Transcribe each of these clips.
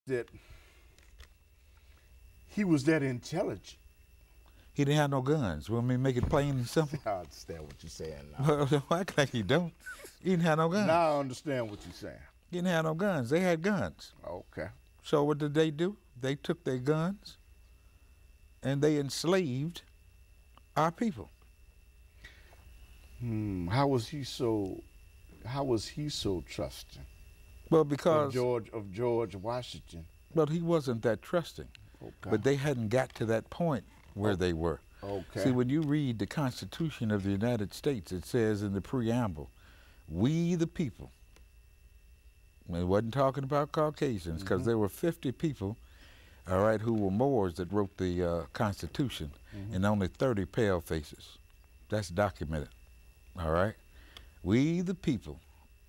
that he was that intelligent. He didn't have no guns. Want me to make it plain and simple? I understand what you're saying now. Well, act like he don't. He didn't have no guns. Now I understand what you're saying. He didn't have no guns. They had guns. Okay. So what did they do? They took their guns and they enslaved our people. How was he so trusting? Well, because of George Washington. Well, he wasn't that trusting. Okay. But they hadn't got to that point where they were. Okay. See, when you read the Constitution of the United States, it says in the preamble, "We the people." It wasn't talking about Caucasians, because there were 50 people, all right, who were Moors that wrote the Constitution, and only 30 Palefaces. That's documented, all right? We the people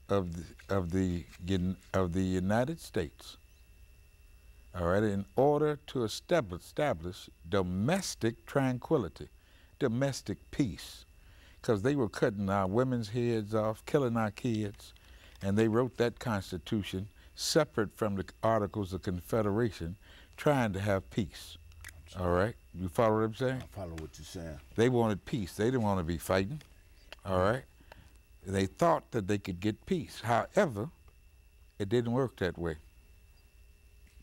of the United States, all right, in order to establish domestic tranquility, domestic peace, because they were cutting our women's heads off, killing our kids, and they wrote that Constitution separate from the Articles of Confederation, trying to have peace. All right? You follow what I'm saying? I follow what you're saying. They wanted peace. They didn't want to be fighting. All right? They thought that they could get peace. However, it didn't work that way.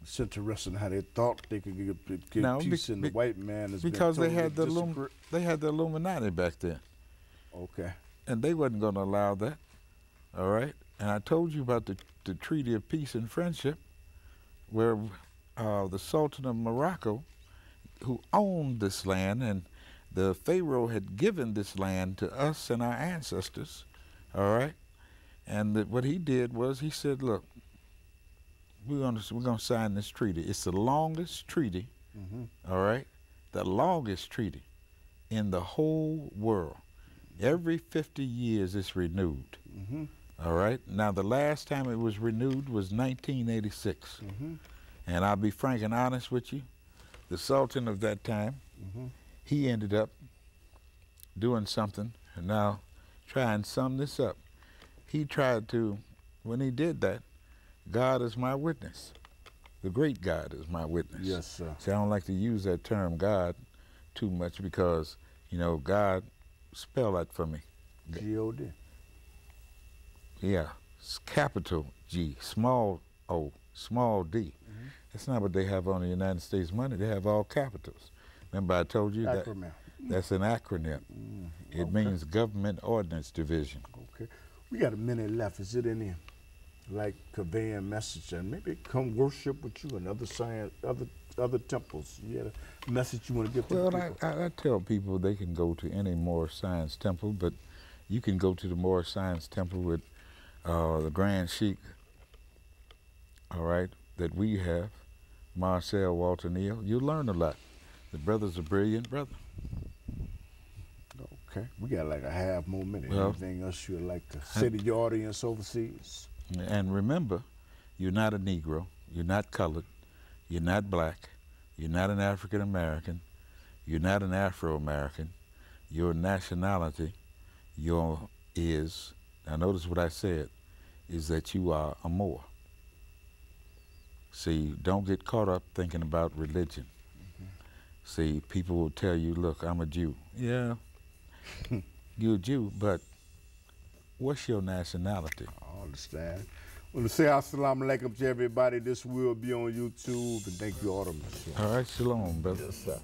It's interesting how they thought they could get No, peace, and the white man is because they had the Illuminati back then. Okay. And they wasn't going to allow that. All right? And I told you about the Treaty of Peace and Friendship, where the Sultan of Morocco, who owned this land, and the Pharaoh had given this land to us and our ancestors, all right? And what he did was he said, look, we're gonna sign this treaty. It's the longest treaty, all right? The longest treaty in the whole world. Every 50 years it's renewed. All right. Now, the last time it was renewed was 1986. And I'll be frank and honest with you, the Sultan of that time, he ended up doing something. And now, try and sum this up. He tried to, when he did that, God is my witness. The great God is my witness. Yes, sir. See, I don't like to use that term God too much because, you know, God, spell that for me. G-O-D. Yeah, it's capital G, small O, small d. That's not what they have on the United States money. They have all capitals. Remember I told you that that's an acronym. It means Government Ordnance Division. Okay. We got a minute left. Is it any, like, conveying message and maybe come worship with you and other temples? You got a message you want to give to people? Well, I tell people they can go to any Moorish Science Temple, but you can go to the Moorish Science Temple with the Grand Sheikh, all right, that we have, Marcel Walter Neal. You'll learn a lot. The brother's a brilliant brother. Okay, we got like a half more minute. Well, anything else you'd like to say to your audience overseas? And remember, you're not a Negro, you're not colored, you're not black, you're not an African American, you're not an Afro-American. Your nationality, now notice what I said, is that you are a Moor. See, don't get caught up thinking about religion. See, people will tell you, look, I'm a Jew. Yeah, you're a Jew, but what's your nationality? I understand. I want to say assalamu alaikum to everybody. This will be on YouTube, and thank you all. All right, shalom, brother. Yes, sir.